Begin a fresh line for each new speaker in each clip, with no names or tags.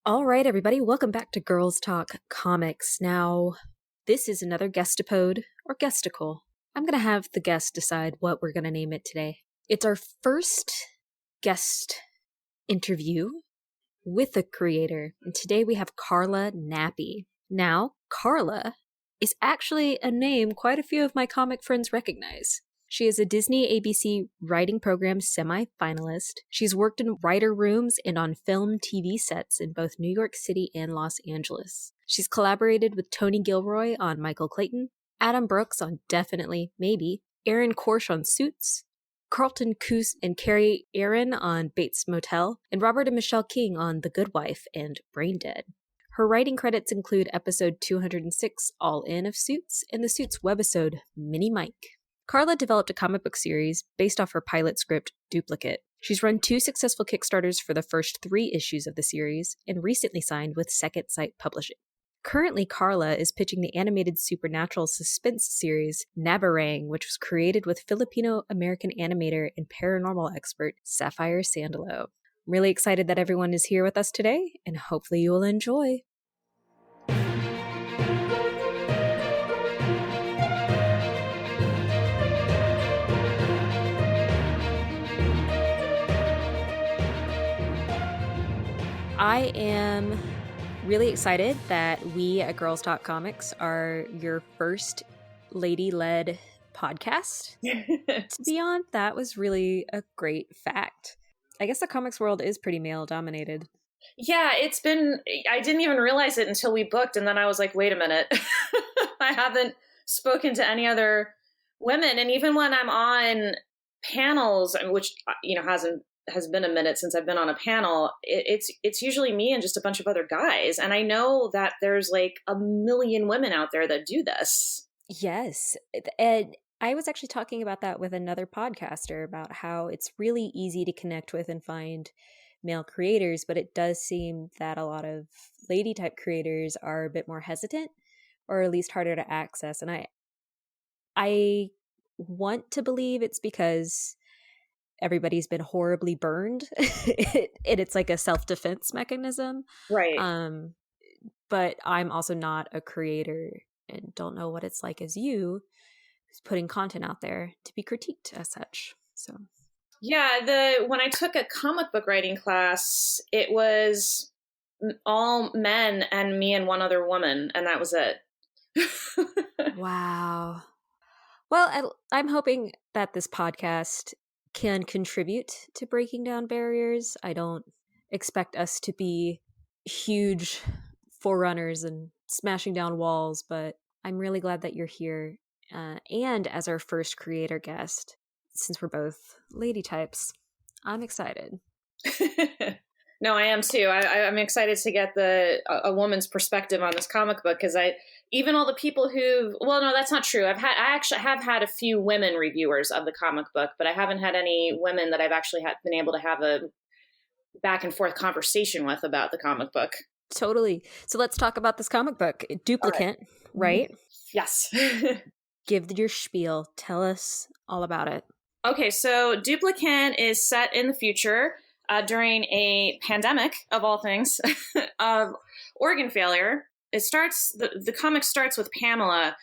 All right, everybody, welcome back to Girls Talk Comics. Now, this is another guestapode or guesticle. I'm going to have the guest decide what we're going to name it today. It's our first guest interview with a creator, and today we have Karla Nappi. Now, Karla is actually a name quite a few of my comic friends recognize. She is a Disney ABC writing program semi-finalist. She's worked in writer rooms and on film TV sets in both New York City and Los Angeles. She's collaborated with Tony Gilroy on Michael Clayton, Adam Brooks on Definitely Maybe, Erin Korsh on Suits, Carlton Cuse and Carrie Erin on Bates Motel, and Robert and Michelle King on The Good Wife and Brain Dead. Her writing credits include episode 206 All In of Suits and the Suits webisode Mini Mike. Karla developed a comic book series based off her pilot script, Duplicant. She's run 2 successful Kickstarters for the first 3 issues of the series, and recently signed with Second Sight Publishing. Currently, Karla is pitching the animated supernatural suspense series, Nabarang, which was created with Filipino-American animator and paranormal expert, Sapphire Sandalo. I'm really excited that everyone is here with us today, and hopefully you will enjoy. I am really excited that we at Girls Talk Comics are your first lady-led podcast. To be on, that was really a great fact. I guess the comics world is pretty male-dominated.
Yeah, I didn't even realize it until we booked, and then I was like, wait a minute. I haven't spoken to any other women. And even when I'm on panels, which, has been a minute since I've been on a panel, it's usually me and just a bunch of other guys. And I know that there's like a million women out there that do this.
Yes. And I was actually talking about that with another podcaster about how it's really easy to connect with and find male creators, but it does seem that a lot of lady type creators are a bit more hesitant, or at least harder to access. And I want to believe it's because everybody's been horribly burned and it's like a self-defense mechanism.
Right.
But I'm also not a creator and don't know what it's like as you who's putting content out there to be critiqued as such. So
yeah, when I took a comic book writing class, it was all men and me and one other woman, and that was it.
Wow. Well, I'm hoping that this podcast can contribute to breaking down barriers. I don't expect us to be huge forerunners and smashing down walls, but I'm really glad that you're here. And as our first creator guest, since we're both lady types, I'm excited.
No, I am too. I'm excited to get a woman's perspective on this comic book, because even all the people no, that's not true. I actually have had a few women reviewers of the comic book, but I haven't had any women that I've actually been able to have a back and forth conversation with about the comic book.
Totally. So let's talk about this comic book, Duplicant, right?
Yes.
Give your spiel. Tell us all about it.
Okay, so Duplicant is set in the future during a pandemic, of all things, of organ failure. The comic starts with Pamela,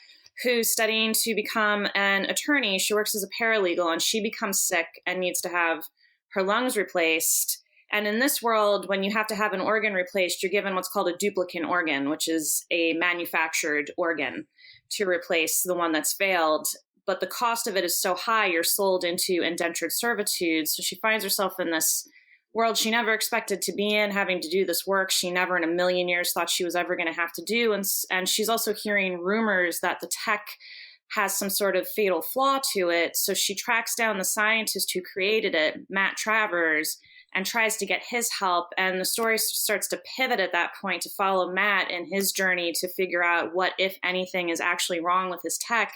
who's studying to become an attorney. She works as a paralegal, and she becomes sick and needs to have her lungs replaced. And in this world, when you have to have an organ replaced, you're given what's called a duplicant organ, which is a manufactured organ to replace the one that's failed. But the cost of it is so high, you're sold into indentured servitude. So she finds herself in this world she never expected to be in, having to do this work she never in a million years thought she was ever going to have to do. And she's also hearing rumors that the tech has some sort of fatal flaw to it. So she tracks down the scientist who created it, Matt Travers, and tries to get his help. And the story starts to pivot at that point to follow Matt in his journey to figure out what, if anything, is actually wrong with his tech,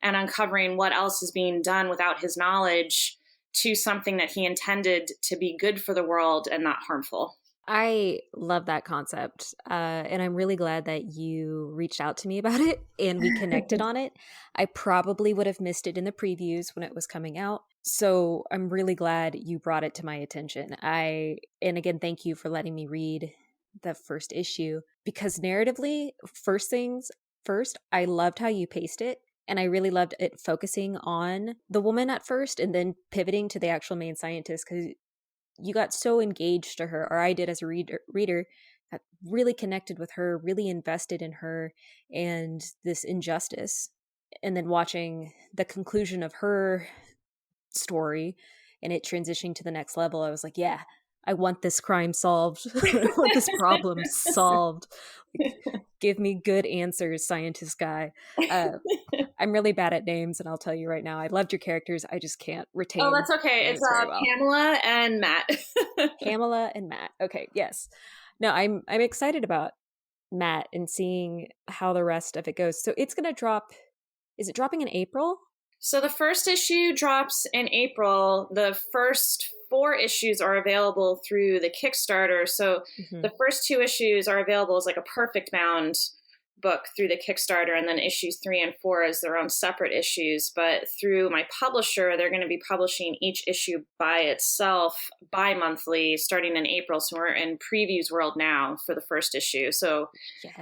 and uncovering what else is being done without his knowledge to something that he intended to be good for the world and not harmful.
I love that concept. And I'm really glad that you reached out to me about it and we connected on it. I probably would have missed it in the previews when it was coming out. So I'm really glad you brought it to my attention. And again, thank you for letting me read the first issue, because narratively, first, I loved how you paced it. And I really loved it focusing on the woman at first and then pivoting to the actual main scientist, because you got so engaged to her, or I did as a reader, got really connected with her, really invested in her and this injustice. And then watching the conclusion of her story and it transitioning to the next level, I was like, yeah, I want this crime solved. I want this problem solved. Like, give me good answers, scientist guy. I'm really bad at names, and I'll tell you right now, I loved your characters. I just can't retain.
Oh, that's okay. It's
well.
Pamela and Matt.
Pamela and Matt. Okay, yes. No, I'm excited about Matt and seeing how the rest of it goes. So it's going to drop. Is it dropping in April?
So the first issue drops in April. The first 4 issues are available through the Kickstarter. So the first 2 issues are available as like a perfect bound book through the Kickstarter, and then issues 3 and 4 as their own separate issues. But through my publisher, they're going to be publishing each issue by itself bi-monthly starting in April. So we're in previews world now for the first issue. So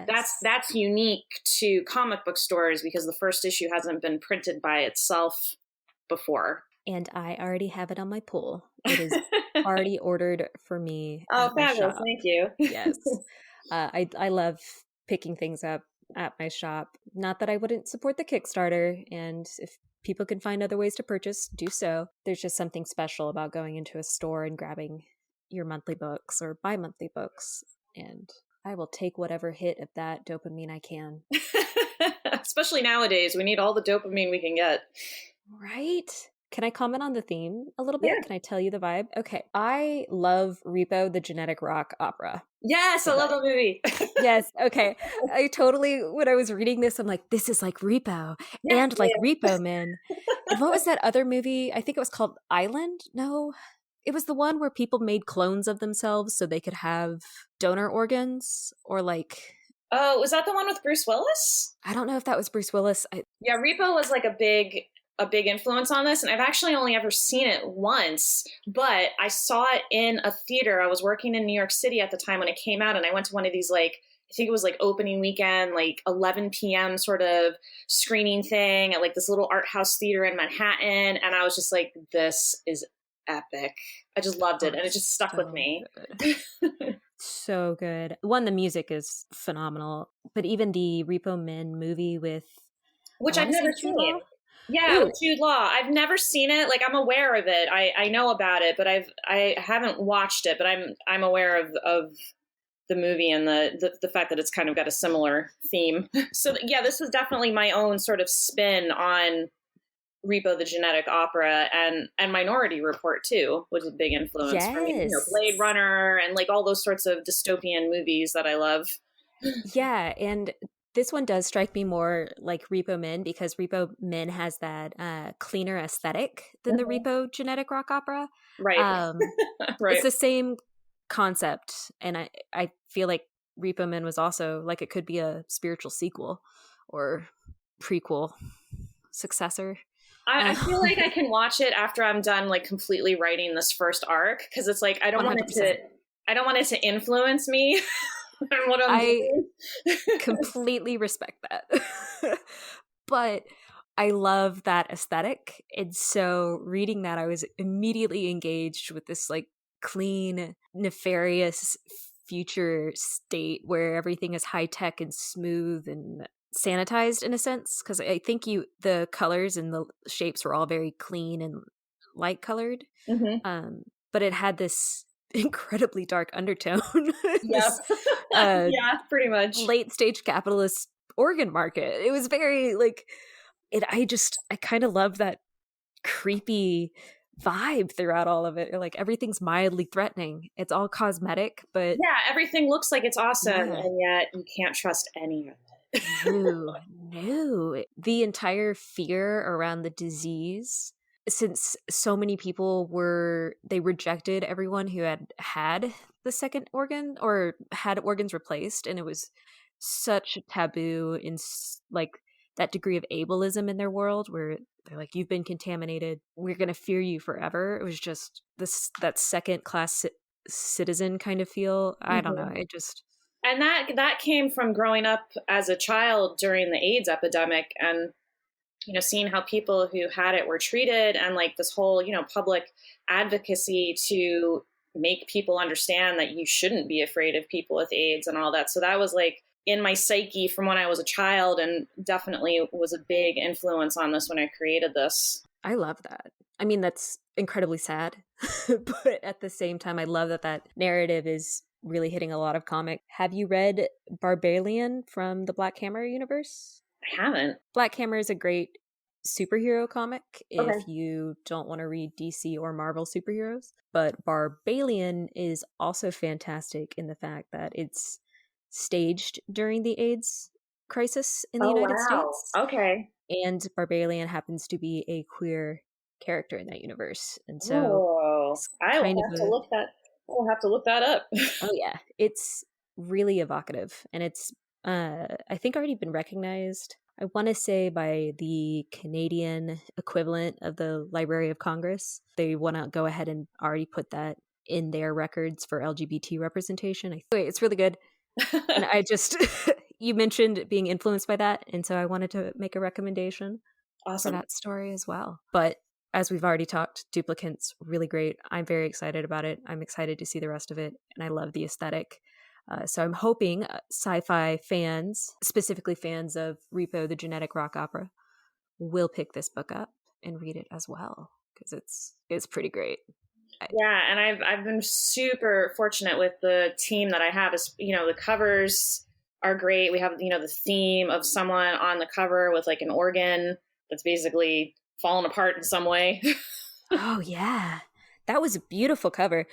that's unique to comic book stores because the first issue hasn't been printed by itself before.
And I already have it on my pull. It is already ordered for me.
Oh, fabulous. Thank you.
Yes. I love picking things up at my shop. Not that I wouldn't support the Kickstarter, and if people can find other ways to purchase, do so. There's just something special about going into a store and grabbing your monthly books or bi-monthly books, and I will take whatever hit of that dopamine I can.
Especially nowadays, we need all the dopamine we can get.
Right? Can I comment on the theme a little bit?
Yeah.
Can I tell you the vibe? Okay. I love Repo, the genetic rock opera.
Yes, I love that movie.
Yes. Okay. I totally, when I was reading this, I'm like, this is like Repo and like Repomen. And what was that other movie? I think it was called Island? No. It was the one where people made clones of themselves so they could have donor organs or like...
Oh, was that the one with Bruce Willis?
I don't know if that was Bruce Willis.
Yeah, Repo was like a big influence on this, and I've actually only ever seen it once, but I saw it in a theater. I was working in New York City at the time when it came out, and I went to one of these, like, I think it was like opening weekend, like 11 p.m. sort of screening thing at like this little art house theater in Manhattan, and I was just like, this is epic. I just loved it, and it just stuck with me.
So good. One, the music is phenomenal, but even the Repomen movie with...
Which I've never seen. Yeah, with Jude Law. I've never seen it. Like, I'm aware of it. I know about it, but I haven't watched it. But I'm aware of the movie and the fact that it's kind of got a similar theme. So yeah, this is definitely my own sort of spin on Repo the Genetic Opera, and Minority Report too was a big influence for me. You know, Blade Runner and like all those sorts of dystopian movies that I love.
Yeah, and this one does strike me more like Repomen because Repomen has that cleaner aesthetic than the Repo Genetic Rock Opera.
Right.
Right. It's the same concept, and I feel like Repomen was also like it could be a spiritual sequel or prequel successor.
I feel like I can watch it after I'm done like completely writing this first arc because it's like I don't 100%. Want it to influence me. What
I completely respect that. But I love that aesthetic. And so reading that, I was immediately engaged with this like clean, nefarious future state where everything is high tech and smooth and sanitized in a sense. Because I think the colors and the shapes were all very clean and light colored. Mm-hmm. But it had this incredibly dark undertone.
This, yeah, pretty much
late stage capitalist organ market. It was very like it. I kind of love that creepy vibe throughout all of it. Like everything's mildly threatening. It's all cosmetic, but
yeah, everything looks like it's awesome, and yet you can't trust any of it.
No. The entire fear around the disease. Since so many people they rejected everyone who had the second organ or had organs replaced, and it was such a taboo in like that degree of ableism in their world where they're like, you've been contaminated, we're going to fear you forever. It was just that second class citizen kind of feel. I don't know.
And that came from growing up as a child during the AIDS epidemic, and seeing how people who had it were treated, and like this whole public advocacy to make people understand that you shouldn't be afraid of people with AIDS and all that. So that was like in my psyche from when I was a child, and definitely was a big influence on this when I created this.
I love that. I mean, that's incredibly sad, but at the same time, I love that narrative is really hitting a lot of comic. Have you read Barbarian from the Black Hammer universe?
I haven't.
Black Hammer is a great superhero comic if
Okay.
you don't want to read DC or Marvel superheroes. But Barbarian is also fantastic in the fact that it's staged during the AIDS crisis in the United States.
Okay.
And Barbarian happens to be a queer character in that universe. And so
I will have to look that up.
Oh yeah, it's really evocative, and it's I think already been recognized, I want to say, by the Canadian equivalent of the Library of Congress. They want to go ahead and already put that in their records for LGBT representation. Anyway, it's really good. And I just you mentioned being influenced by that, and so I wanted to make a recommendation for that story as well. But as we've already talked, Duplicant's really great. I'm very excited about it. I'm excited to see the rest of it, and I love the aesthetic. So I'm hoping sci-fi fans, specifically fans of Repo, the Genetic Rock Opera, will pick this book up and read it as well, because it's pretty great.
Yeah, and I've been super fortunate with the team that I have. Is the covers are great. We have the theme of someone on the cover with like an organ that's basically fallen apart in some way.
Oh yeah, that was a beautiful cover.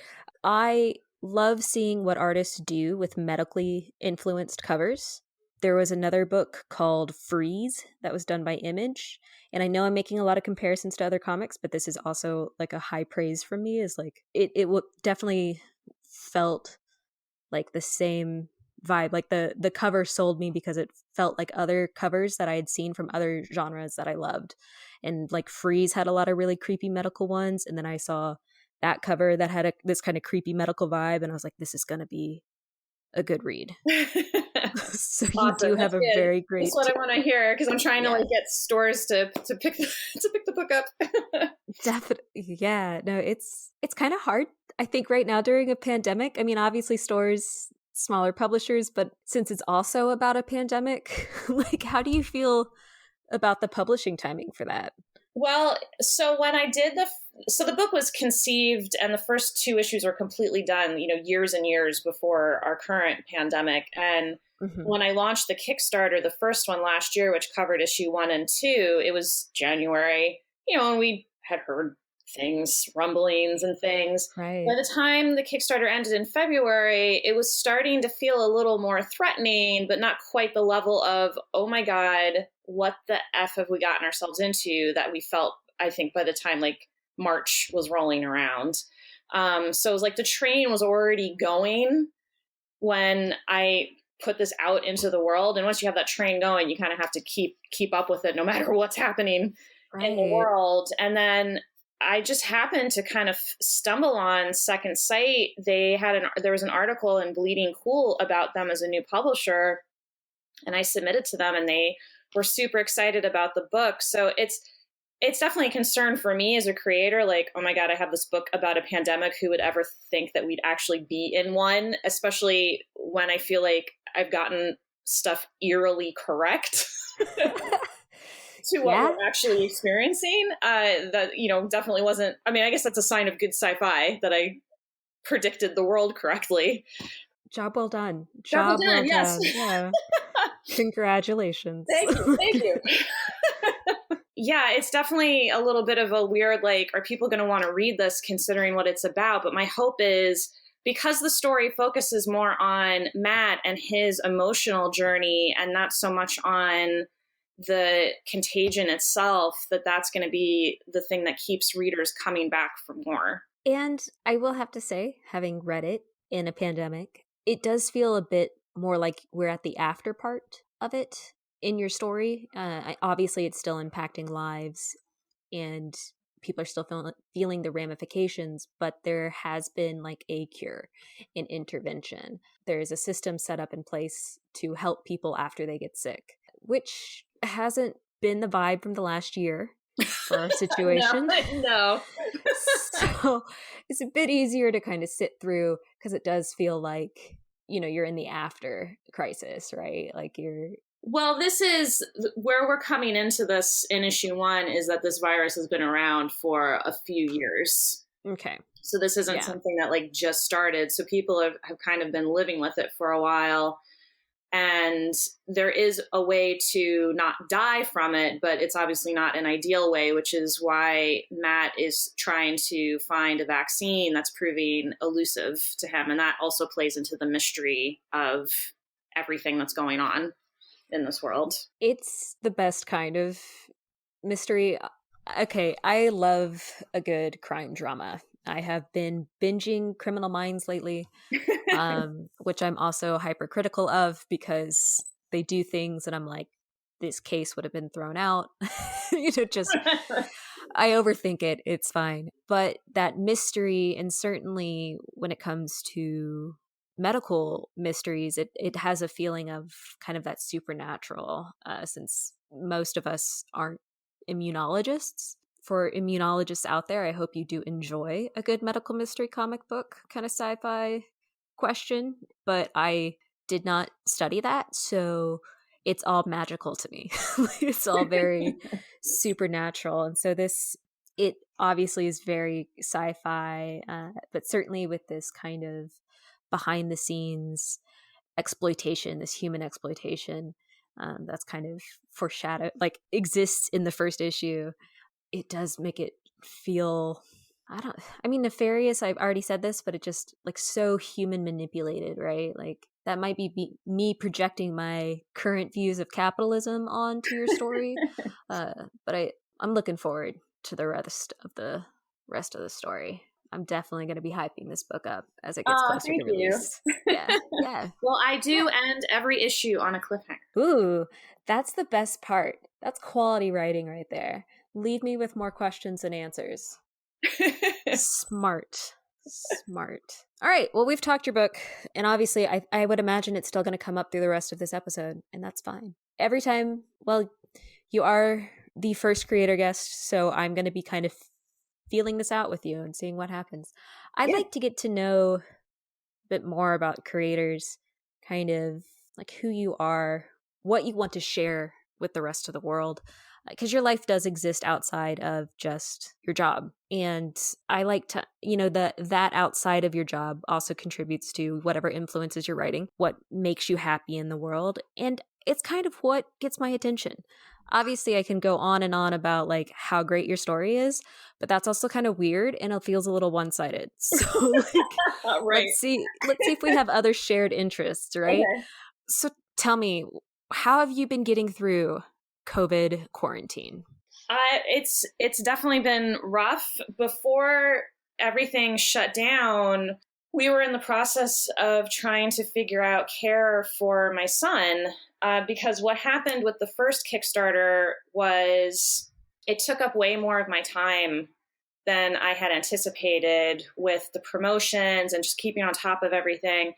I love seeing what artists do with medically influenced covers. There was another book called Freeze that was done by Image, and I know I'm making a lot of comparisons to other comics, but this is also like a high praise from me. Is like it definitely felt like the same vibe. Like the cover sold me because it felt like other covers that I had seen from other genres that I loved. And like Freeze had a lot of really creepy medical ones, and then I saw that cover that had this kind of creepy medical vibe, and I was like, this is going to be a good read. So you do have a very great.
That's what I want to hear, because I'm trying to like get stores to pick the book up.
Definitely, yeah. No, it's kind of hard, I think, right now during a pandemic. I mean, obviously stores, smaller publishers, but since it's also about a pandemic, like, how do you feel about the publishing timing for that?
Well, so when I did the book was conceived and the first 2 issues were completely done, years and years before our current pandemic. And when I launched the Kickstarter, the first one last year, which covered issue 1 and 2, it was January, and we had heard things, rumblings and things.
Right.
By the time the Kickstarter ended in February, it was starting to feel a little more threatening, but not quite the level of, oh my God, what the F have we gotten ourselves into, that we felt, I think, by the time like March was rolling around. So it was like the train was already going when I put this out into the world. And once you have that train going, you kind of have to keep up with it no matter what's happening in the world. And then I just happened to kind of stumble on Second Sight. There was an article in Bleeding Cool about them as a new publisher, and I submitted to them, and they were super excited about the book. So it's definitely a concern for me as a creator. Like, oh my God, I have this book about a pandemic. Who would ever think that we'd actually be in one? Especially when I feel like I've gotten stuff eerily correct to what we're actually experiencing. That, definitely wasn't, I mean, I guess that's a sign of good sci-fi that I predicted the world correctly.
Job well done. Job well done, yes. Yeah. Congratulations.
Thank you. Yeah, it's definitely a little bit of a weird, like, are people going to want to read this considering what it's about? But my hope is, because the story focuses more on Matt and his emotional journey and not so much on the contagion itself, that's going to be the thing that keeps readers coming back for more.
And I will have to say, having read it in a pandemic, it does feel a bit more like we're at the after part of it in your story. Obviously, it's still impacting lives and people are still feeling the ramifications, but there has been like a cure, an intervention. There is a system set up in place to help people after they get sick, which hasn't been the vibe from the last year for our situation.
No.
So it's a bit easier to kind of sit through, because it does feel like, you're in the after crisis, right? Like
Well, this is where we're coming into this in issue 1, is that this virus has been around for a few years.
Okay.
So this isn't something that like just started. So people have kind of been living with it for a while. And there is a way to not die from it, but it's obviously not an ideal way, which is why Matt is trying to find a vaccine that's proving elusive to him. And that also plays into the mystery of everything that's going on in this world.
It's the best kind of mystery. Okay, I love a good crime drama. I have been binging Criminal Minds lately, which I'm also hypercritical of, because they do things and I'm like, this case would have been thrown out. Just I overthink it. It's fine. But that mystery, and certainly when it comes to medical mysteries, it has a feeling of kind of that supernatural, since most of us aren't immunologists. For immunologists out there, I hope you do enjoy a good medical mystery comic book kind of sci-fi question, but I did not study that, so it's all magical to me. It's all very supernatural. And so it obviously is very sci-fi, but certainly with this kind of behind the scenes exploitation, this human exploitation, that's kind of foreshadowed, like exists in the first issue. It does make it feel, nefarious. I've already said this, but it just like so human manipulated, right? Like that might be me projecting my current views of capitalism onto your story. But I'm looking forward to the rest of the story. I'm definitely going to be hyping this book up as it gets closer to release. Yeah.
Well, I do end every issue on a cliffhanger.
Ooh, that's the best part. That's quality writing right there. Leave me with more questions than answers. Smart. All right. Well, we've talked your book, and obviously I would imagine it's still going to come up through the rest of this episode, and that's fine. Every time, well, you are the first creator guest, so I'm going to be kind of feeling this out with you and seeing what happens. I'd like to get to know a bit more about creators, kind of like who you are, what you want to share with the rest of the world, because your life does exist outside of just your job. And I like to, that outside of your job also contributes to whatever influences your writing, what makes you happy in the world. And it's kind of what gets my attention. Obviously, I can go on and on about like how great your story is, but that's also kind of weird and it feels a little one-sided. So
right.
let's see if we have other shared interests, right? Okay. So tell me, how have you been getting through COVID quarantine?
It's definitely been rough. Before everything shut down, we were in the process of trying to figure out care for my son, because what happened with the first Kickstarter was it took up way more of my time than I had anticipated with the promotions and just keeping on top of everything.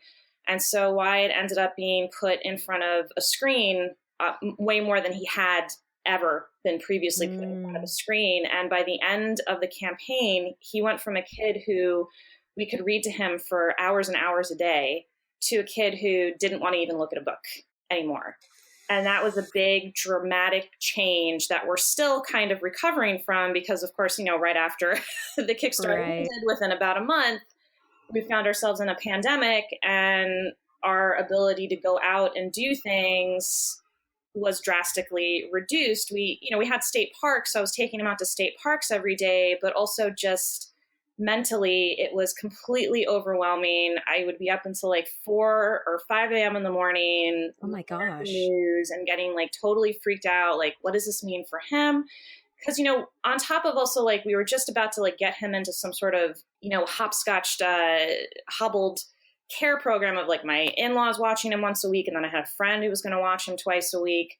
And so Wyatt ended up being put in front of a screen way more than he had ever been previously put in front of a screen. And by the end of the campaign, he went from a kid who we could read to him for hours and hours a day to a kid who didn't want to even look at a book anymore. And that was a big dramatic change that we're still kind of recovering from because, of course, right after the Kickstarter ended, within about a month, we found ourselves in a pandemic and our ability to go out and do things was drastically reduced. We had state parks. So I was taking him out to state parks every day, but also just mentally, it was completely overwhelming. I would be up until like 4 or 5 a.m. in the morning.
Oh my gosh.
News and getting like totally freaked out. Like, what does this mean for him? Because, on top of also like, we were just about to like get him into some sort of, hopscotched, hobbled care program of like my in-laws watching him once a week. And then I had a friend who was going to watch him twice a week.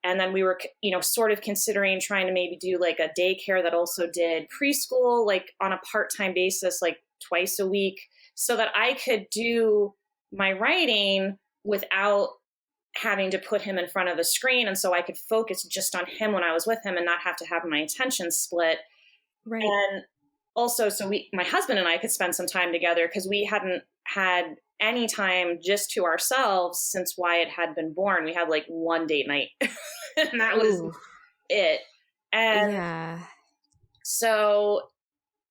And then we were, sort of considering trying to maybe do like a daycare that also did preschool, like on a part-time basis, like twice a week, so that I could do my writing without having to put him in front of the screen. And so I could focus just on him when I was with him and not have to have my attention split.
Right.
And also, so my husband and I could spend some time together, because we hadn't had any time just to ourselves since Wyatt had been born. We had like one date night and that was it. And
yeah.
So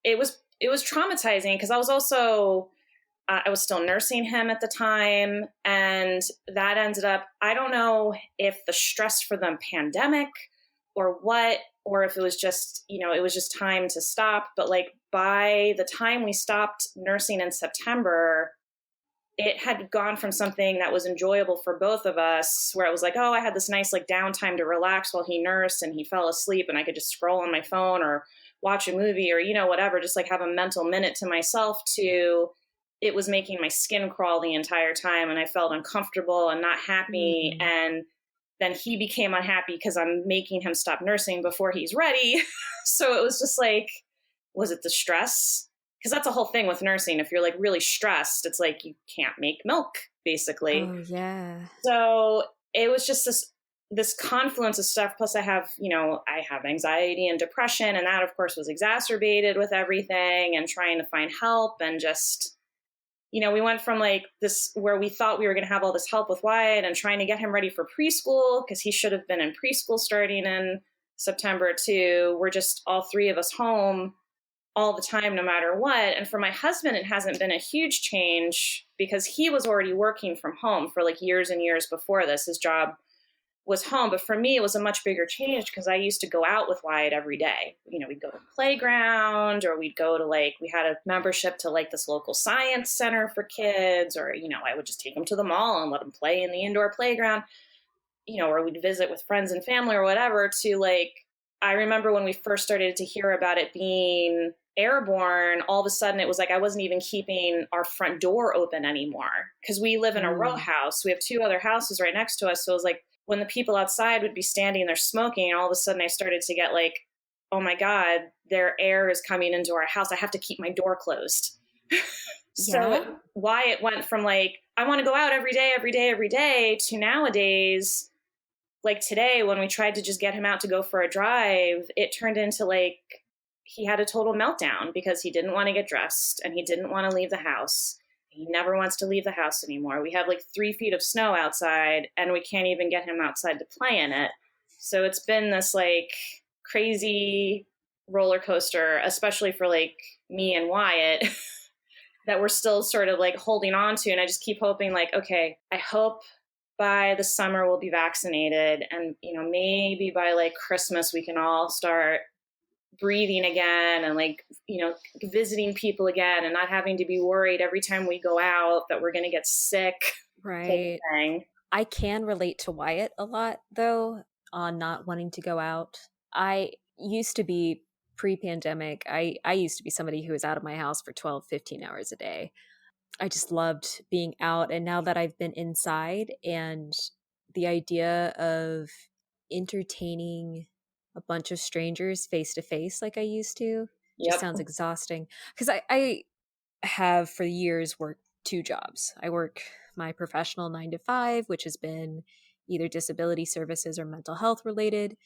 it was traumatizing, because I was also, I was still nursing him at the time. And that ended up, I don't know if the stress for the pandemic or what, or if it was just, it was just time to stop. But like by the time we stopped nursing in September, it had gone from something that was enjoyable for both of us, where it was like, oh, I had this nice like downtime to relax while he nursed and he fell asleep and I could just scroll on my phone or watch a movie or, whatever, just like have a mental minute to myself, to it was making my skin crawl the entire time and I felt uncomfortable and not happy.
Mm.
And then he became unhappy because I'm making him stop nursing before he's ready. So it was just like, was it the stress? Because that's a whole thing with nursing. If you're like really stressed, it's like you can't make milk, basically.
Oh, yeah.
So it was just this confluence of stuff. Plus I have, I have anxiety and depression, and that of course was exacerbated with everything and trying to find help. And just, we went from like this, where we thought we were going to have all this help with Wyatt and trying to get him ready for preschool, because he should have been in preschool starting in September, to we're just all three of us home all the time, no matter what. And for my husband, it hasn't been a huge change, because he was already working from home for like years and years before this. His job was home. But for me, it was a much bigger change, because I used to go out with Wyatt every day. We'd go to the playground, or we'd go to like, we had a membership to like this local science center for kids, or, I would just take him to the mall and let him play in the indoor playground, or we'd visit with friends and family or whatever. To like, I remember when we first started to hear about it being airborne, all of a sudden it was like I wasn't even keeping our front door open anymore, because we live in a row house. We have two other houses right next to us. So it was like when the people outside would be standing there smoking, all of a sudden I started to get like, oh my God, their air is coming into our house. I have to keep my door closed. So why it went from like, I want to go out every day, to nowadays, like today, when we tried to just get him out to go for a drive, it turned into like, he had a total meltdown because he didn't want to get dressed and he didn't want to leave the house. He never wants to leave the house anymore. We have like 3 feet of snow outside and we can't even get him outside to play in it. So it's been this like crazy roller coaster, especially for like me and Wyatt, that we're still sort of like holding on to. And I just keep hoping like, okay, I hope by the summer we'll be vaccinated. And, maybe by like Christmas, we can all start breathing again and like, visiting people again and not having to be worried every time we go out that we're going to get sick.
Right. I can relate to Wyatt a lot though, on not wanting to go out. I used to be pre-pandemic. I used to be somebody who was out of my house for 12, 15 hours a day. I just loved being out. And now that I've been inside, and the idea of entertaining a bunch of strangers face to face like I used to just sounds exhausting. Because I have for years worked 2 jobs. I work my professional 9 to 5, which has been either disability services or mental health related,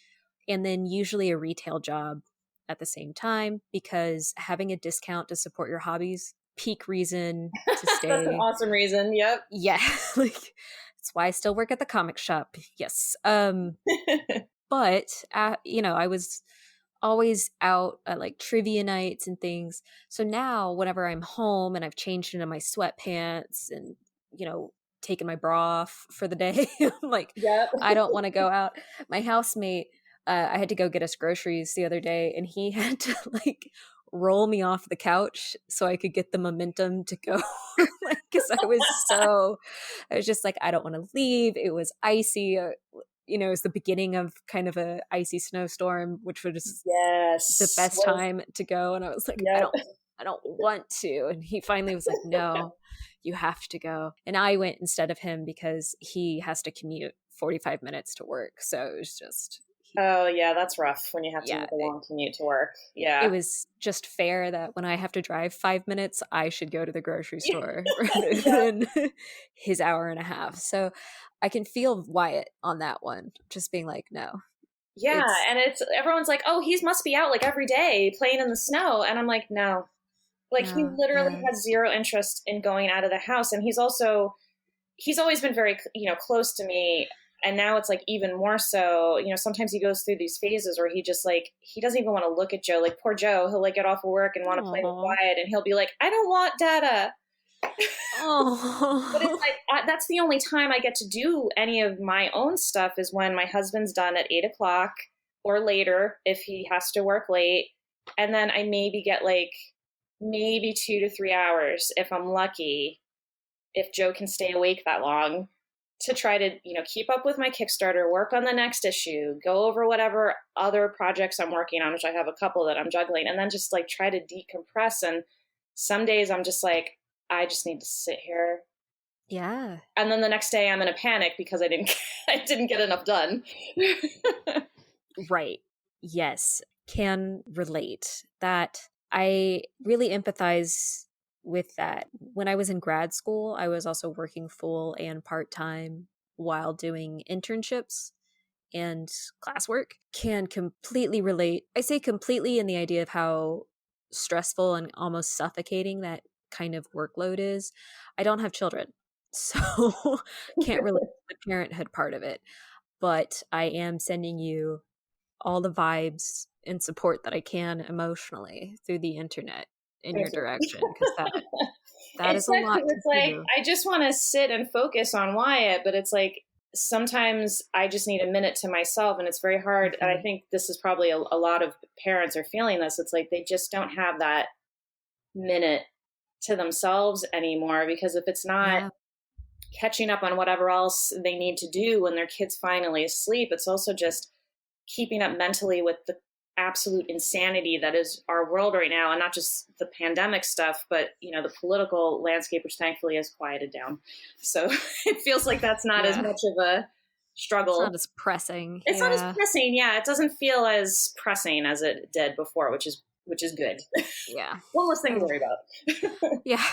and then usually a retail job at the same time, because having a discount to support your hobbies, peak reason to stay.
That's an awesome reason. Yep.
Yeah. Like, that's why I still work at the comic shop. Yes. But, I was always out at like trivia nights and things. So now whenever I'm home and I've changed into my sweatpants and, taken my bra off for the day, I'm like, I don't want to go out. My housemate, I had to go get us groceries the other day, and he had to like roll me off the couch so I could get the momentum to go. Because I was just like, I don't want to leave. It was icy. It was the beginning of kind of a icy snowstorm, which was the best time to go. And I was like, I don't want to. And he finally was like, no, you have to go. And I went instead of him because he has to commute 45 minutes to work. So it was just,
Oh, yeah, that's rough when you have to
yeah,
make a long commute to work.
it
Yeah.
was just fair that when I have to drive 5 minutes, I should go to the grocery store rather
Yeah.
than his hour and a half. So I can feel Wyatt on that one, just being like, no.
Yeah, and it's everyone's like, "Oh, he must be out like every day playing in the snow." And I'm like, "No." Like he
No,
literally
yeah.
has zero interest in going out of the house, and he's always been very, close to me, and now it's like even more so. Sometimes he goes through these phases where he just like he doesn't even want to look at Joe. Like poor Joe, he'll like get off of work and want to play with
Aw.
Wyatt, and he'll be like, "I don't want Dada." But it's
Oh.
like that's the only time I get to do any of my own stuff is when my husband's done at 8 o'clock or later if he has to work late, and then I maybe get like maybe 2 to 3 hours if I'm lucky, if Joe can stay awake that long to try to keep up with my Kickstarter, work on the next issue, go over whatever other projects I'm working on, which I have a couple that I'm juggling, and then just like try to decompress. And some days I'm just like, I just need to sit here.
Yeah.
And then the next day I'm in a panic because I didn't get enough done.
Right. Yes. Can relate. That I really empathize with that. When I was in grad school, I was also working full and part-time while doing internships and classwork. Can completely relate. I say completely in the idea of how stressful and almost suffocating that kind of workload is. I don't have children, so can't relate to the parenthood part of it. But I am sending you all the vibes and support that I can emotionally through the internet in your
Thank you.
direction, because that
It's
is a
tough
lot
'cause
to
it's like
do.
I just want to sit and focus on Wyatt, but it's like sometimes I just need a minute to myself, and it's very hard. And I
Mhm.
think this is probably a lot of parents are feeling this. It's like they just don't have that minute to themselves anymore because if it's not
Yeah.
catching up on whatever else they need to do when their kids finally asleep, it's also just keeping up mentally with the absolute insanity that is our world right now, and not just the pandemic stuff, but the political landscape, which thankfully has quieted down. So it feels like that's not as
Yeah.
much of a
It's not
struggle.
as pressing.
It's not as
Yeah.
pressing. Yeah, it doesn't feel as pressing as it did before, which is good.
Yeah.
One less thing to
Um,
worry about.
yeah.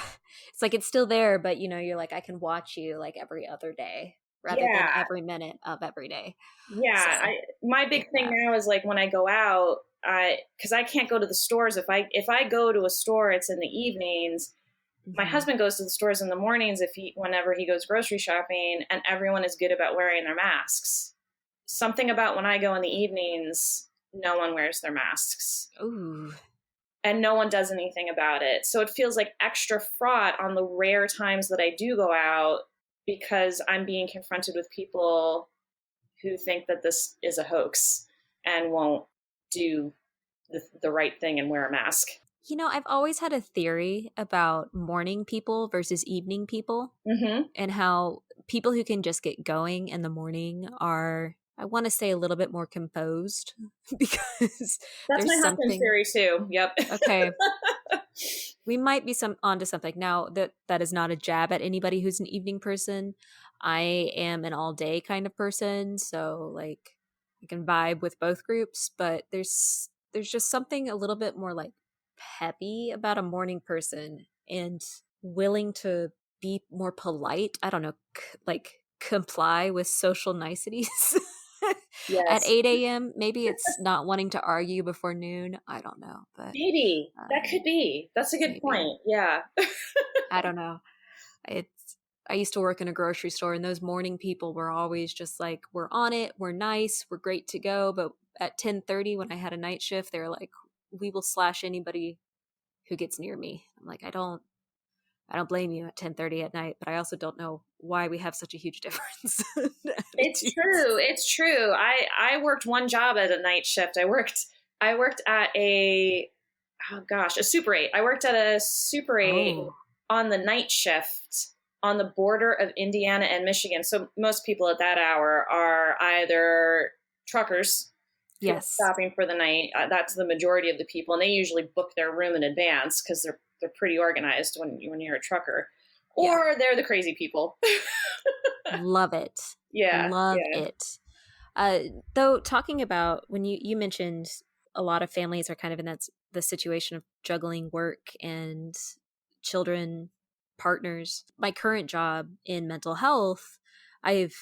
It's like it's still there, but you're like, I can watch you like every other day rather than
Yeah,
every minute of every day.
yeah.
So
My big
getting
thing
that.
now is like when I go out, because I can't go to the stores. If I go to a store, it's in the evenings. My
Mhm.
husband goes to the stores in the mornings whenever he goes grocery shopping, and everyone is good about wearing their masks. Something about when I go in the evenings, no one wears their masks
Ooh.
and no one does anything about it. So it feels like extra fraught on the rare times that I do go out because I'm being confronted with people who think that this is a hoax and won't do the right thing and wear a mask.
I've always had a theory about morning people versus evening people,
Mm-hmm.
and how people who can just get going in the morning are, I want to say, a little bit more composed because
That's my
there's
husband's
something.
theory too. Yep.
Okay, we might be onto something now. That is not a jab at anybody who's an evening person. I am an all day kind of person, so like I can vibe with both groups, but there's just something a little bit more like peppy about a morning person and willing to be more polite. I don't know, like comply with social niceties. At
Yes.
8 a.m. Maybe it's not wanting to argue before noon. I don't know, but
Maybe that
um,
could be. That's a good
maybe.
point. Yeah.
I don't know. It's I used to work in a grocery store, and those morning people were always just like, "We're on it. We're nice. We're great to go." But at 10:30, when I had a night shift, they were like, "We will slash anybody who gets near me." I'm like, I don't blame you at 10:30 at night, but I also don't know why we have such a huge difference in
It's
attitudes.
true. It's true. I worked one job at a night shift. I worked at a Super 8. I worked at a Super 8
Oh,
on the night shift on the border of Indiana and Michigan. So most people at that hour are either truckers people
Yes.
stopping for the night. That's the majority of the people, and they usually book their room in advance because they're pretty organized when you're a trucker,
Yeah.
or they're the crazy people.
Love it.
Yeah,
Love
yeah,
it. Uh, though talking about when you mentioned a lot of families are kind of in the situation of juggling work and children, partners. My current job in mental health, I've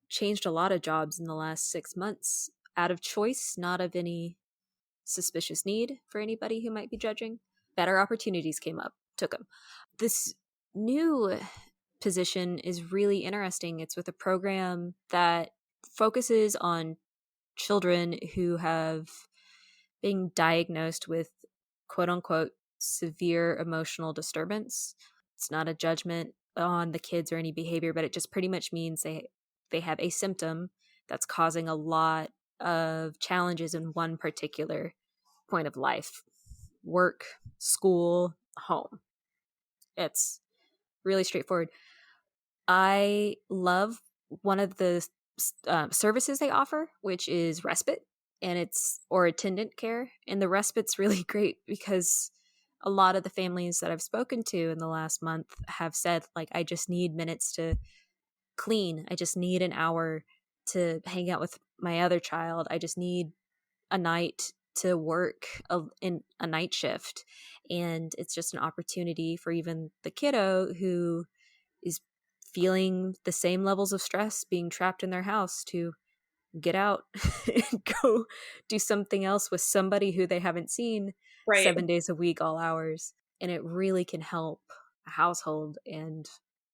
changed a lot of jobs in the last 6 months out of choice, not of any suspicious need for anybody who might be judging. Better opportunities came up, took them. This new position is really interesting. It's with a program that focuses on children who have been diagnosed with quote unquote severe emotional disturbance. It's not a judgment on the kids or any behavior, but it just pretty much means they have a symptom that's causing a lot of challenges in one particular point of life: work, school, home. It's really straightforward. I love one of the services they offer, which is respite, and it's or attendant care. And the respite's really great because a lot of the families that I've spoken to in the last month have said, like, I just need minutes to clean. I just need an hour to hang out with my other child. I just need a night to work in a night shift. And it's just an opportunity for even the kiddo who is feeling the same levels of stress being trapped in their house to get out and go do something else with somebody who they haven't seen
right.
7 days a week, all hours. And it really can help a household. And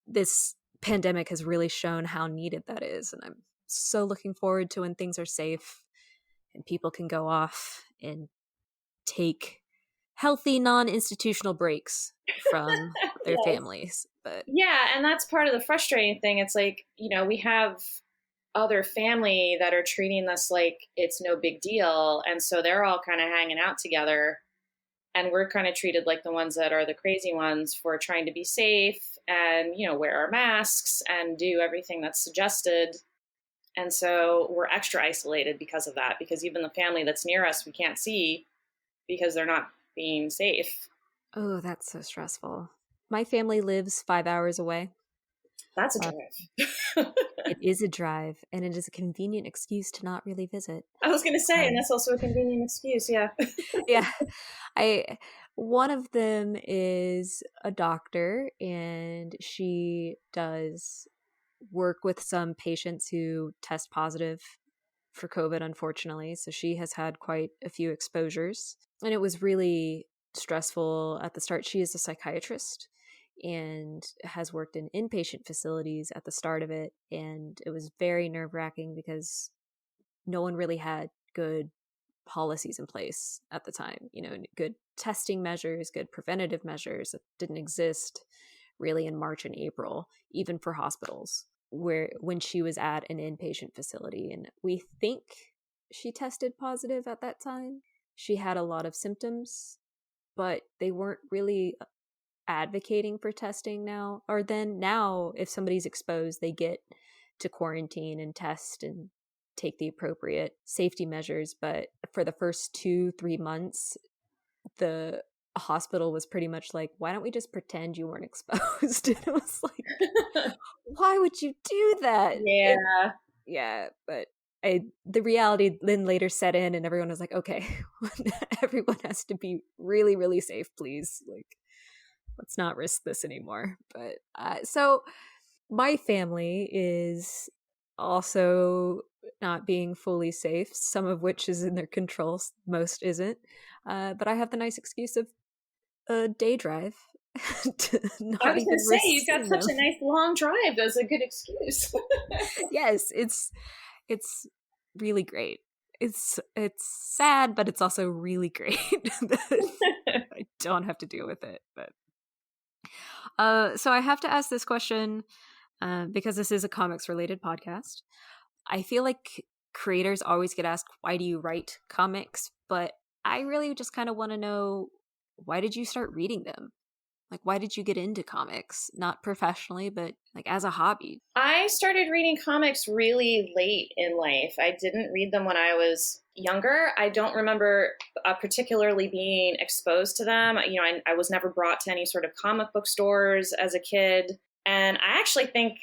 this pandemic has really shown how needed that is. And I'm so looking forward to when things are safe and people can go off and take healthy non-institutional breaks from their
Yes.
families. But
Yeah, and that's part of the frustrating thing. It's like, we have other family that are treating this like it's no big deal, and so they're all kind of hanging out together, and we're kind of treated like the ones that are the crazy ones for trying to be safe and, wear our masks and do everything that's suggested. And so we're extra isolated because of that, because even the family that's near us we can't see because they're not being safe.
oh, that's so stressful. My family lives 5 hours away.
That's a
Uh,
drive.
it is a drive, and it is a convenient excuse to not really visit.
I was going to say, and
Um,
that's also a convenient excuse. Yeah.
yeah, I one of them is a doctor, and she does work with some patients who test positive for COVID, unfortunately. So she has had quite a few exposures, and it was really stressful at the start. She is a psychiatrist and has worked in inpatient facilities at the start of it, and it was very nerve-wracking because no one really had good policies in place at the time, good testing measures, good preventative measures that didn't exist really in March and April, even for hospitals, where when she was at an inpatient facility. And we think she tested positive at that time. She had a lot of symptoms, but they weren't really advocating for testing now. Or then now, if somebody's exposed, they get to quarantine and test and take the appropriate safety measures. But for the first 2-3 months, the hospital was pretty much like, why don't we just pretend you weren't exposed? And it was like, why would you do that?
Yeah.
Yeah, but the reality then later set in, and everyone was like, okay, everyone has to be really, really safe, please. Like, let's not risk this anymore. But so my family is also not being fully safe, some of which is in their control, most isn't. But I have the nice excuse of a day drive to
I
not
was going
even
to say,
risk
you've got
seeing
such
them.
a nice long drive. That's a good excuse.
Yes, it's really great. It's sad, but it's also really great that I don't have to deal with it. But so I have to ask this question because this is a comics related podcast. I feel like creators always get asked, why do you write comics? But I really just kind of want to know, why did you start reading them? Like, why did you get into comics? Not professionally, but like as a hobby.
I started reading comics really late in life. I didn't read them when I was younger. I don't remember particularly being exposed to them. I was never brought to any sort of comic book stores as a kid. And I actually think,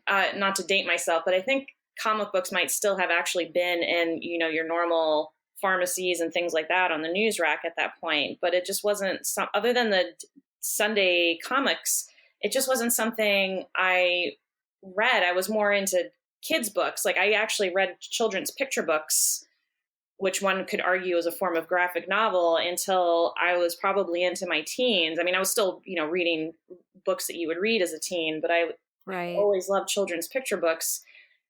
not to date myself, but I think comic books might still have actually been in, your normal pharmacies and things like that on the news rack at that point. But it just wasn't other than the Sunday comics, it just wasn't something I read. I was more into kids' books. Like I actually read children's picture books, which one could argue is a form of graphic novel, until I was probably into my teens. I mean, I was still, reading books that you would read as a teen, but I always loved children's picture books.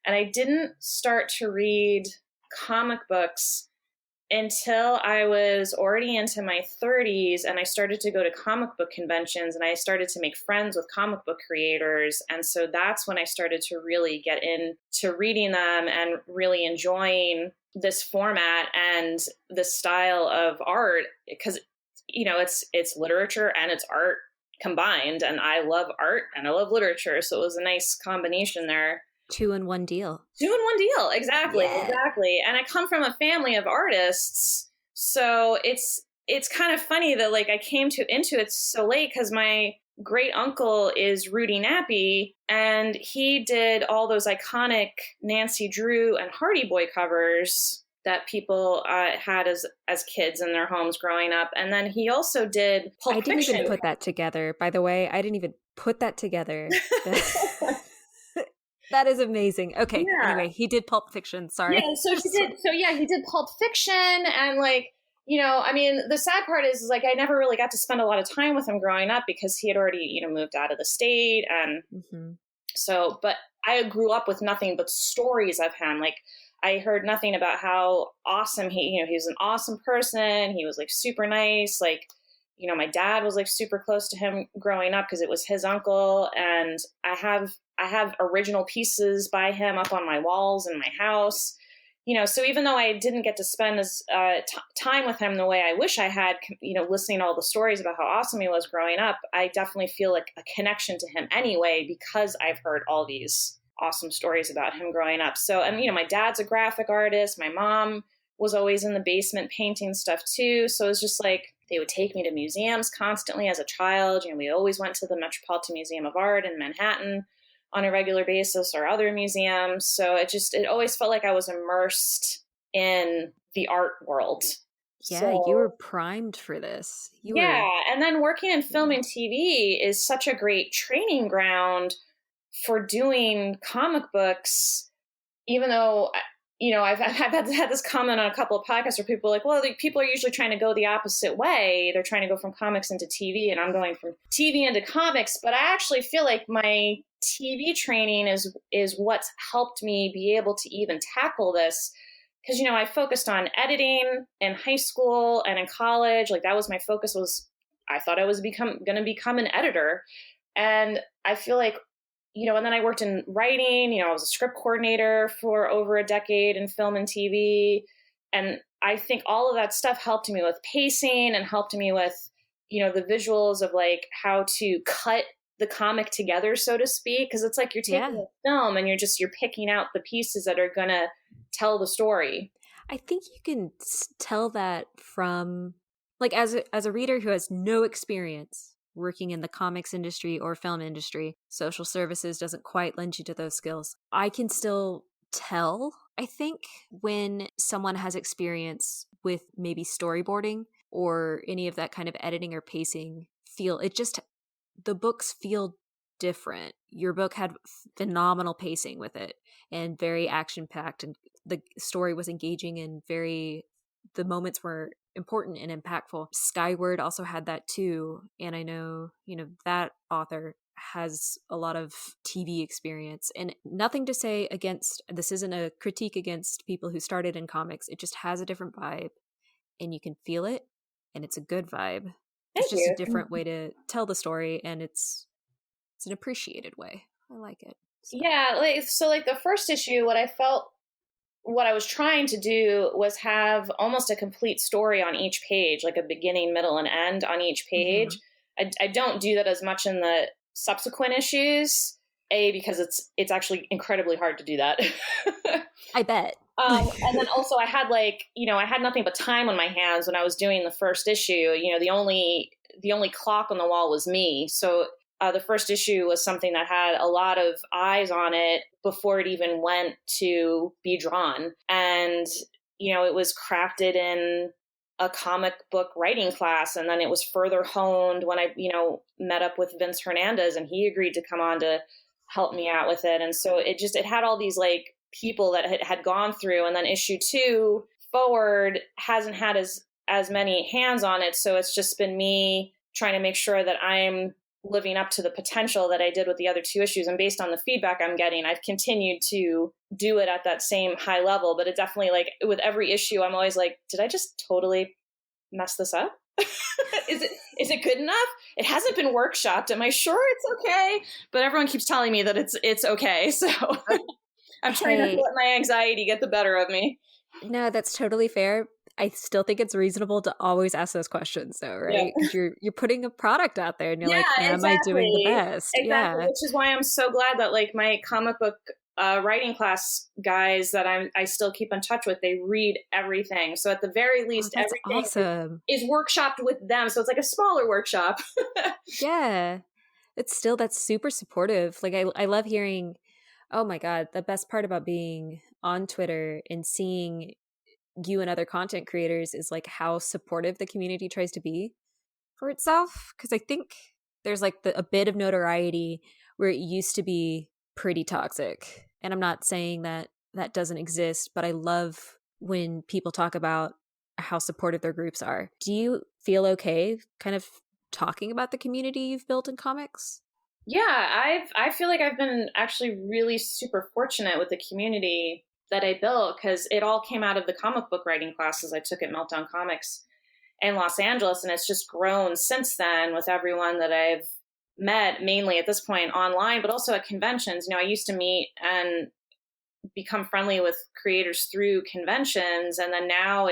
And I didn't start to read comic books until I was already into my 30s, and I started to go to comic book conventions, and I started to make friends with comic book creators. And so that's when I started to really get into reading them and really enjoying this format and the style of art, because, it's literature and it's art combined. And I love art and I love literature. So it was a nice combination there.
2-in-1 deal.
2-in-1 deal. Exactly.
Yeah.
Exactly. And I come from a family of artists. So it's kind of funny that like I came into it so late, because my great uncle is Rudy Nappi, and he did all those iconic Nancy Drew and Hardy Boy covers that people had as kids in their homes growing up. And then he also did Pulp Fiction.
I didn't even put that together, by the way. I didn't even put that together. That is amazing. Okay. Yeah. Anyway, he did Pulp Fiction. Sorry.
Yeah. So he did Pulp Fiction, and like, I mean, the sad part is like I never really got to spend a lot of time with him growing up, because he had already, moved out of the state, and so. But I grew up with nothing but stories of him. Like I heard nothing about how awesome he was an awesome person. He was like super nice. Like, my dad was like super close to him growing up because it was his uncle, and I have original pieces by him up on my walls in my house. So even though I didn't get to spend as time with him the way I wish I had, listening to all the stories about how awesome he was growing up, I definitely feel like a connection to him anyway, because I've heard all these awesome stories about him growing up. So, and, my dad's a graphic artist. My mom was always in the basement painting stuff too. So it was just like, they would take me to museums constantly as a child. We always went to the Metropolitan Museum of Art in Manhattan on a regular basis, or other museums. So it always felt like I was immersed in the art world.
Yeah, so, you were primed for this.
And then working in film and TV is such a great training ground for doing comic books, even though, I've had this comment on a couple of podcasts where people are like, well, people are usually trying to go the opposite way. They're trying to go from comics into TV, and I'm going from TV into comics. But I actually feel like my TV training is what's helped me be able to even tackle this. Because, I focused on editing in high school and in college. Like that was my focus. I thought I was going to become an editor. And I feel like, and then I worked in writing, I was a script coordinator for over a decade in film and TV. And I think all of that stuff helped me with pacing and helped me with, the visuals of like how to cut the comic together, so to speak. Cause it's like you're taking a film and you're picking out the pieces that are going to tell the story.
I think you can tell that from like, as a reader who has no experience working in the comics industry or film industry, social services doesn't quite lend you to those skills. I can still tell, I think, when someone has experience with maybe storyboarding or any of that kind of editing or pacing, the books feel different. Your book had phenomenal pacing with it and very action-packed, and the story was engaging and the moments were important and impactful. Skyward also had that too. And I know, that author has a lot of TV experience, and nothing to say against, this isn't a critique against people who started in comics. It just has a different vibe and you can feel it, and it's a good vibe. It's just a different way to tell the story, and it's an appreciated way. I like it.
So. Yeah. Like the first issue, what I was trying to do was have almost a complete story on each page, like a beginning, middle, and end on each page. I don't do that as much in the subsequent issues. Because it's actually incredibly hard to do that.
I bet.
And then also I had I had nothing but time on my hands when I was doing the first issue. The only clock on the wall was me. So the first issue was something that had a lot of eyes on it before it even went to be drawn. And, it was crafted in a comic book writing class. And then it was further honed when I, met up with Vince Hernandez, and he agreed to come on to help me out with it. And so it had all these people that had gone through, and then issue 2 forward hasn't had as many hands on it. So it's just been me trying to make sure that I'm living up to the potential that I did with the other 2 issues. And based on the feedback I'm getting, I've continued to do it at that same high level. But it definitely, with every issue, I'm always like, did I just totally mess this up? Is it good enough? It hasn't been workshopped. Am I sure it's okay? But everyone keeps telling me that it's okay. So I'm trying not to let my anxiety get the better of me.
No, that's totally fair. I still think it's reasonable to always ask those questions, though, right? Because you're putting a product out there, and you're am I doing the best?
Exactly.
Yeah,
which is why I'm so glad that my comic book writing class guys that I still keep in touch with, they read everything. So at the very least, everything
awesome.
is workshopped with them. So it's like a smaller workshop.
Yeah, that's super supportive. I love hearing. Oh my God, the best part about being on Twitter and seeing you and other content creators is how supportive the community tries to be for itself. Because I think there's a bit of notoriety where it used to be pretty toxic. And I'm not saying that doesn't exist, but I love when people talk about how supportive their groups are. Do you feel okay kind of talking about the community you've built in comics?
Yeah, I feel like I've been actually really super fortunate with the community that I built, because it all came out of the comic book writing classes I took at Meltdown Comics in Los Angeles. And it's just grown since then with everyone that I've met, mainly at this point online, but also at conventions. I used to meet and become friendly with creators through conventions. And then now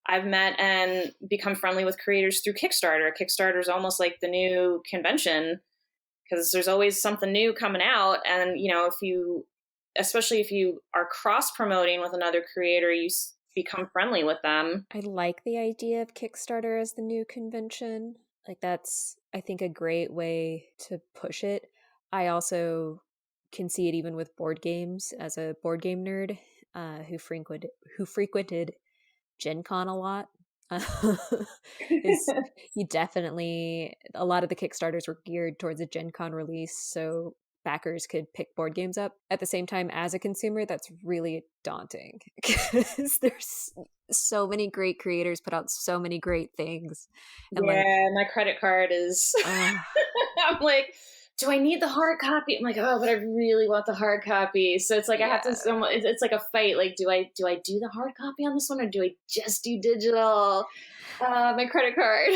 I've met and become friendly with creators through Kickstarter. Kickstarter is almost like the new convention, because there's always something new coming out. And, especially if you are cross-promoting with another creator, you become friendly with them.
I like the idea of Kickstarter as the new convention. That's, I think, a great way to push it. I also can see it even with board games as a board game nerd who frequented Gen Con a lot. You definitely, a lot of the Kickstarters were geared towards a Gen Con release, so backers could pick board games up. At the same time, as a consumer, that's really daunting because there's so many great creators put out so many great things.
And my credit card is I'm like, do I need the hard copy? I'm like, oh, but I really want the hard copy. So it's I have to, it's like a fight. Do I do the hard copy on this one, or do I just do digital? My credit card.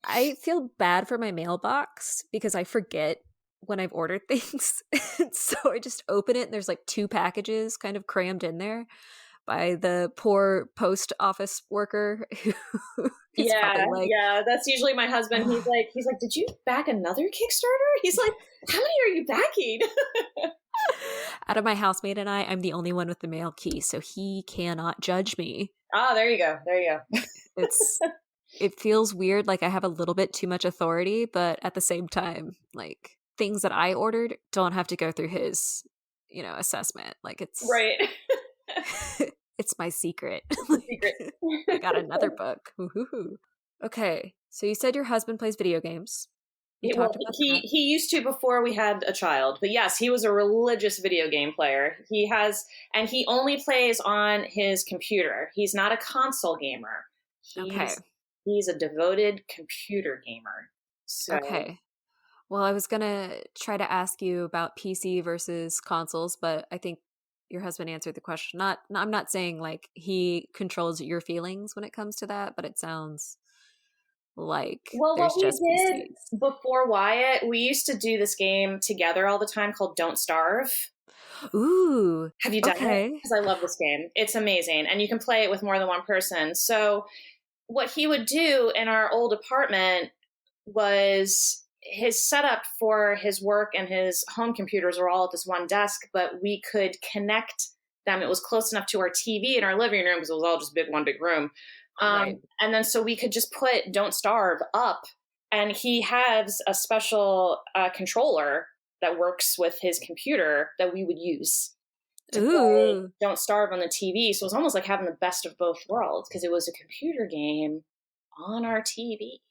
I feel bad for my mailbox because I forget when I've ordered things. So I just open it and there's 2 packages kind of crammed in there by the poor post office worker who
that's usually my husband. He's like, did you back another Kickstarter? He's like, how many are you backing?
Out of my housemate and I'm the only one with the mail key, so he cannot judge me.
Oh, there you go.
It feels weird, I have a little bit too much authority, but at the same time, things that I ordered don't have to go through his, assessment. It's
right.
It's my secret. I got another book. Woo-hoo-hoo. Okay, so you said your husband plays video games.
He used to before we had a child, but yes, he was a religious video game player. He only plays on his computer. He's not a console gamer. He's a devoted computer gamer. So.
Okay. Well, I was going to try to ask you about PC versus consoles, but I think your husband answered the question. I'm not saying he controls your feelings when it comes to that, but it sounds there's
what we
just
did
PCs.
Before Wyatt, we used to do this game together all the time called Don't Starve.
Ooh.
Have you done it? Because I love this game. It's amazing. And you can play it with more than one person. So what he would do in our old apartment, was his setup for his work and his home computers were all at this one desk, but we could connect them. It was close enough to our TV in our living room because it was all just one big room.
Right.
And then so we could just put Don't Starve up, and he has a special controller that works with his computer that we would use to play Don't Starve on the TV. So it was almost like having the best of both worlds because it was a computer game on our TV.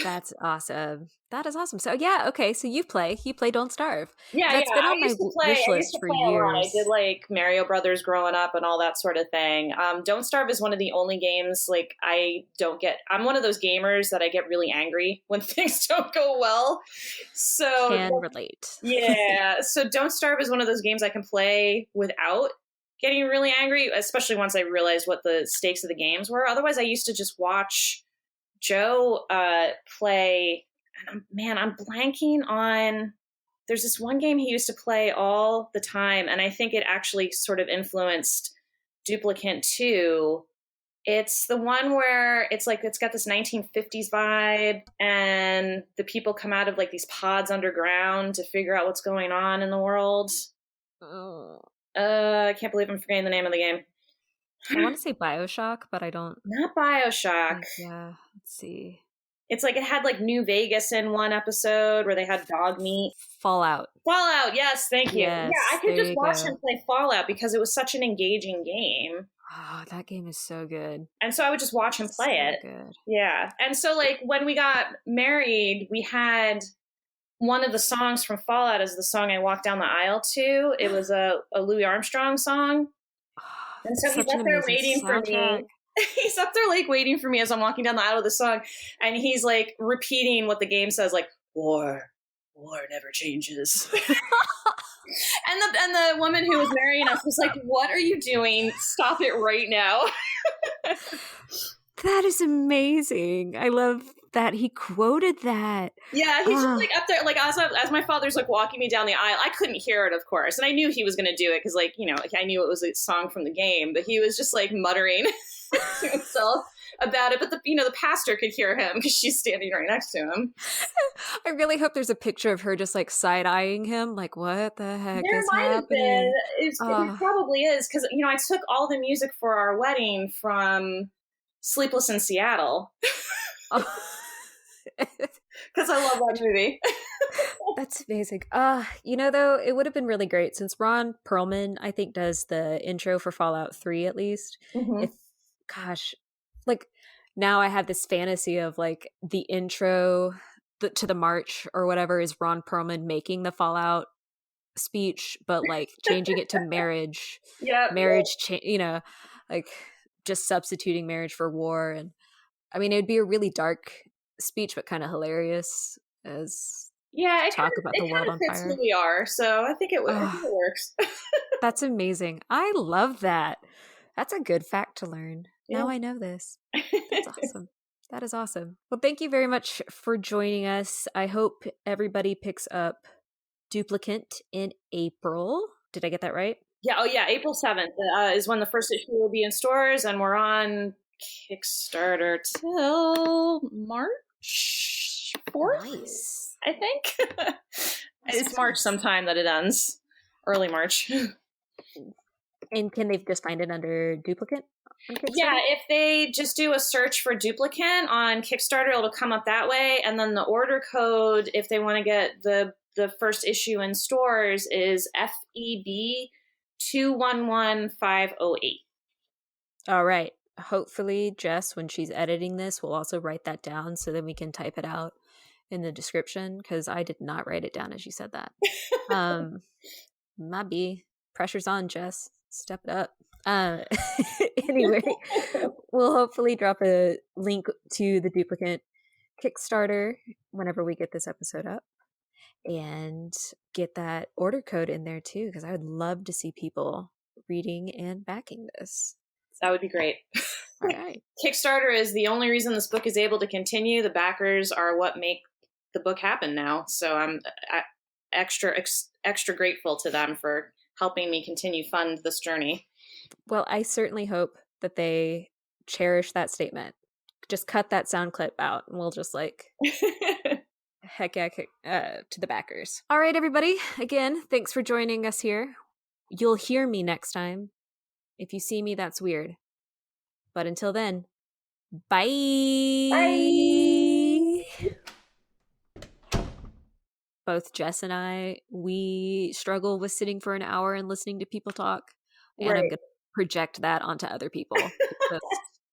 That's awesome. That is awesome. So yeah, okay. So you play Don't Starve.
Yeah,
That's been on my wish list for years.
I did like Mario Brothers growing up and all that sort of thing. Don't Starve is one of the only games like I'm one of those gamers that I get really angry when things don't go well. So
can relate.
Yeah. So Don't Starve is one of those games I can play without getting really angry, especially once I realized what the stakes of the games were. Otherwise, I used to just watch Joe play, and I'm blanking on, there's this one game he used to play all the time, and I think it actually sort of influenced Duplicant too. It's the one where it's like it's got this 1950s vibe, and the people come out of like these pods underground to figure out what's going on in the world. I can't believe I'm forgetting the name of the game.
I want to say BioShock, but I don't.
Not BioShock.
Yeah, let's see.
It's like it had like New Vegas in one episode where they had dog meat.
Fallout.
Yes, thank you.
Yes,
yeah, I could just watch him play Fallout because it was such an engaging game.
Oh, that game is so good.
And so I would just watch him play it.
Good.
Yeah. And so like when we got married, we had one of the songs from Fallout is the song I walked down the aisle to. It was a Louis Armstrong song. And so he's up there waiting for me. He's up there like waiting for me as I'm walking down the aisle of the song. And he's like repeating what the game says, like, war never changes. and the woman who was marrying us was like, what are you doing? Stop it right now.
That is amazing. I love that he quoted that.
Yeah, he's just like up there, like as my father's like walking me down the aisle. I couldn't hear it, of course, and I knew he was going to do it because, like, you know, I knew it was a song from the game, but he was just like muttering to himself about it. But the pastor could hear him because she's standing right next to him.
I really hope there's a picture of her just like side eyeing him, like, what the heck
there
is
might
happening?
Have been. It probably is because I took all the music for our wedding from Sleepless in Seattle. Because I love that movie.
That's amazing. Though, it would have been really great since Ron Perlman, I think, does the intro for Fallout 3 at least. Mm-hmm. Now I have this fantasy of like the intro to the march or whatever is Ron Perlman making the Fallout speech, but like changing it to marriage. Like just substituting marriage for war. And I mean, it would be a really dark speech, but kind of hilarious as talk about the world on fire.
Who we are, so I think it works.
That's amazing. I love that. That's a good fact to learn. Yeah. Now I know this. That's awesome. That is awesome. Well, thank you very much for joining us. I hope everybody picks up Duplicant in April. Did I get that right?
Yeah. Oh, yeah. April 7th is when the first issue will be in stores, and we're on Kickstarter till March 4th. Nice. I think. It's March sometime that it ends. Early March.
And can they just find it under Duplicant?
Yeah, if they just do a search for Duplicant on Kickstarter, it'll come up that way. And then the order code, if they want to get the first issue in stores, is FEB 211508.
All right. Hopefully, Jess, when she's editing this, will also write that down so then we can type it out in the description, because I did not write it down as you said that. Might be. Pressure's on, Jess. Step it up. Anyway, we'll hopefully drop a link to the Duplicant Kickstarter whenever we get this episode up, and get that order code in there too, because I would love to see people reading and backing this.
That would be great.
All right.
Kickstarter is the only reason this book is able to continue. The backers are what make the book happen now. So I'm extra grateful to them for helping me continue fund this journey.
Well, I certainly hope that they cherish that statement. Just cut that sound clip out and we'll just like Heck yeah, to the backers. All right, everybody. Again, thanks for joining us here. You'll hear me next time. If you see me, that's weird. But until then, bye.
Bye.
Both Jess and I, we struggle with sitting for an hour and listening to people talk. And I'm
Right.
going to project that onto other people. It's just